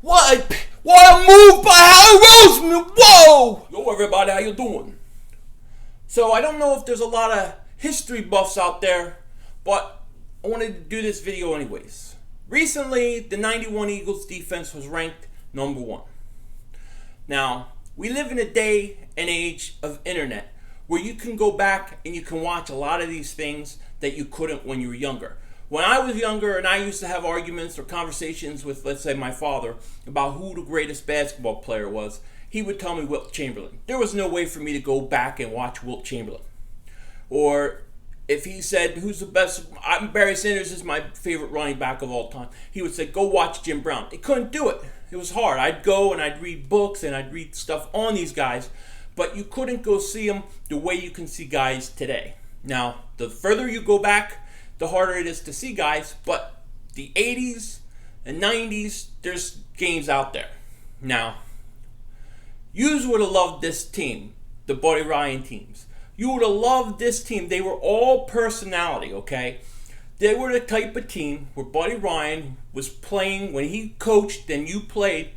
What a move by Howie Roseman! Whoa! Yo, everybody, how you doing? So I don't know if there's a lot of history buffs out there, but I wanted to do this video anyways. Recently, the 91 Eagles defense was ranked number 1. Now, we live in a day and age of internet where you can go back and you can watch a lot of these things that you couldn't when you were younger. When I was younger and I used to have arguments or conversations with, let's say, my father about who the greatest basketball player was, he would tell me Wilt Chamberlain. There was no way for me to go back and watch Wilt Chamberlain. Or if he said, who's the best, Barry Sanders is my favorite running back of all time, he would say, go watch Jim Brown. He couldn't do it. It was hard. I'd go and I'd read books and I'd read stuff on these guys, but you couldn't go see them the way you can see guys today. Now, the further you go back, the harder it is to see guys, but the 80s and 90s, there's games out there. Now, you would have loved this team, the Buddy Ryan teams. You would have loved this team. They were all personality, okay? They were the type of team where Buddy Ryan was playing, when he coached and you played,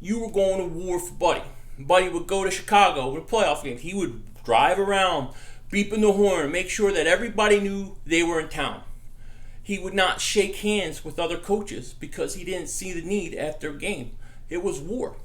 you were going to war for Buddy. Buddy would go to Chicago in a playoff game. He would drive around, beeping the horn, make sure that everybody knew they were in town. He would not shake hands with other coaches because he didn't see the need after a game. It was war.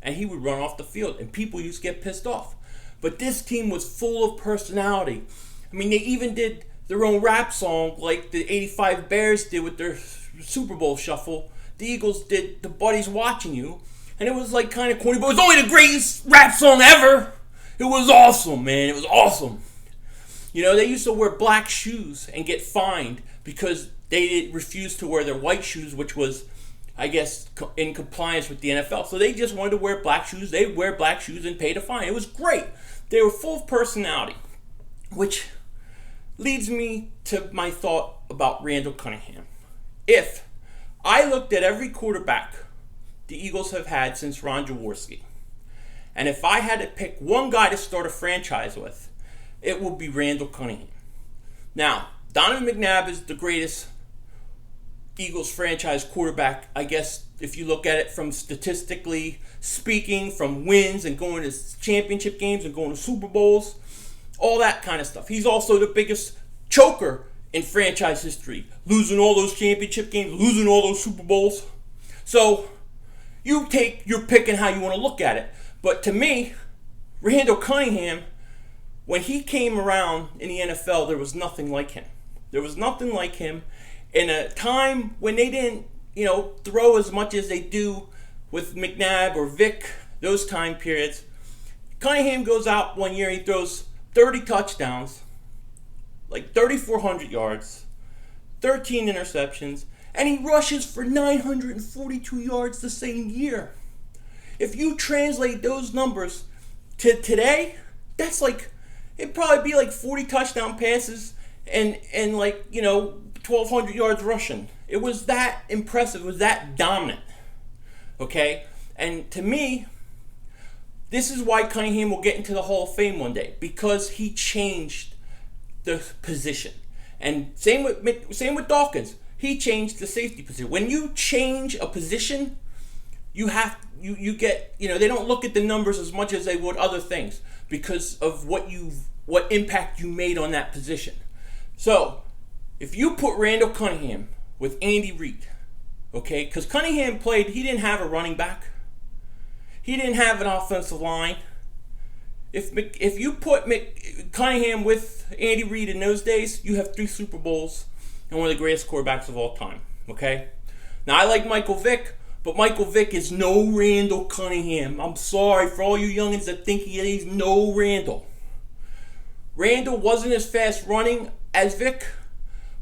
And he would run off the field, and people used to get pissed off. But this team was full of personality. I mean, they even did their own rap song like the 85 Bears did with their Super Bowl shuffle. The Eagles did The Buddy's Watching You. And it was like kind of corny, but it was only the greatest rap song ever. It was awesome, man. It was awesome. You know, they used to wear black shoes and get fined because they refused to wear their white shoes, which was, I guess, in compliance with the NFL. So they just wanted to wear black shoes. They would wear black shoes and pay the fine. It was great. They were full of personality, which leads me to my thought about Randall Cunningham. If I looked at every quarterback the Eagles have had since Ron Jaworski, and if I had to pick one guy to start a franchise with, it would be Randall Cunningham. Now, Donovan McNabb is the greatest Eagles franchise quarterback, I guess, if you look at it from statistically speaking, from wins and going to championship games and going to Super Bowls, all that kind of stuff. He's also the biggest choker in franchise history, losing all those championship games, losing all those Super Bowls. So, you take your pick and how you want to look at it. But to me, Randall Cunningham, when he came around in the NFL, there was nothing like him. There was nothing like him in a time when they didn't, throw as much as they do with McNabb or Vick, those time periods. Cunningham goes out one year, he throws 30 touchdowns, like 3,400 yards, 13 interceptions, and he rushes for 942 yards the same year. If you translate those numbers to today, that's like, it'd probably be like 40 touchdown passes and 1,200 yards rushing. It was that impressive. It was that dominant. Okay? And to me, this is why Cunningham will get into the Hall of Fame one day, because he changed the position. And same with Dawkins. He changed the safety position. When you change a position, you get, they don't look at the numbers as much as they would other things because of what impact you made on that position. So, if you put Randall Cunningham with Andy Reid, okay, because Cunningham he didn't have a running back. He didn't have an offensive line. If you put Cunningham with Andy Reid in those days, you have 3 Super Bowls and one of the greatest quarterbacks of all time, okay? Now, I like Michael Vick, but Michael Vick is no Randall Cunningham. I'm sorry for all you youngins that think he's no Randall. Randall wasn't as fast running as Vick,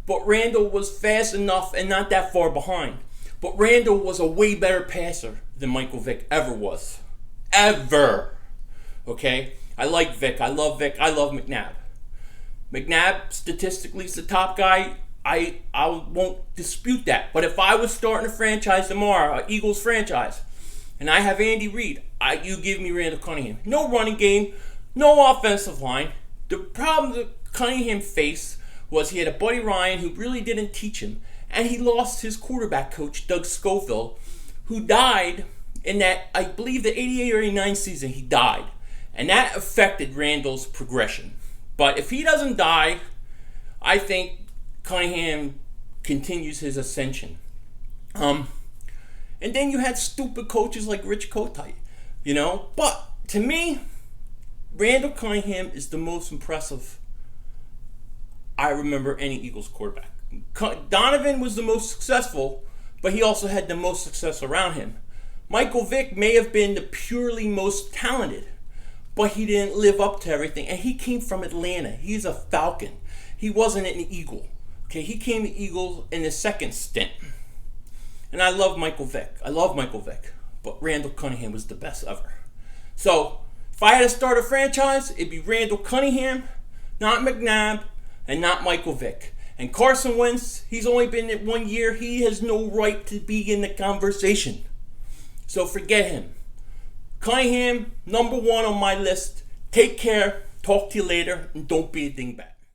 but Randall was fast enough and not that far behind. But Randall was a way better passer than Michael Vick ever was. Ever. Okay? I like Vick. I love Vick. I love McNabb. McNabb, statistically, is the top guy. I won't dispute that. But if I was starting a franchise tomorrow, an Eagles franchise, and I have Andy Reid, you give me Randall Cunningham. No running game, no offensive line. The problem that Cunningham faced was he had a Buddy Ryan who really didn't teach him, and he lost his quarterback coach, Doug Scoville, who died in that, I believe, the 88 or 89 season. He died. And that affected Randall's progression. But if he doesn't die, I think Cunningham continues his ascension. And then you had stupid coaches like Rich Kotite, But to me, Randall Cunningham is the most impressive I remember any Eagles quarterback. Donovan was the most successful, but he also had the most success around him. Michael Vick may have been the purely most talented, but he didn't live up to everything. And he came from Atlanta. He's a Falcon. He wasn't an Eagle. Okay, he came to Eagles in his second stint. And I love Michael Vick. But Randall Cunningham was the best ever. So, if I had to start a franchise, it'd be Randall Cunningham, not McNabb, and not Michael Vick. And Carson Wentz, he's only been in 1 year. He has no right to be in the conversation. So forget him. Cunningham, number one on my list. Take care. Talk to you later. And don't be a dingbat.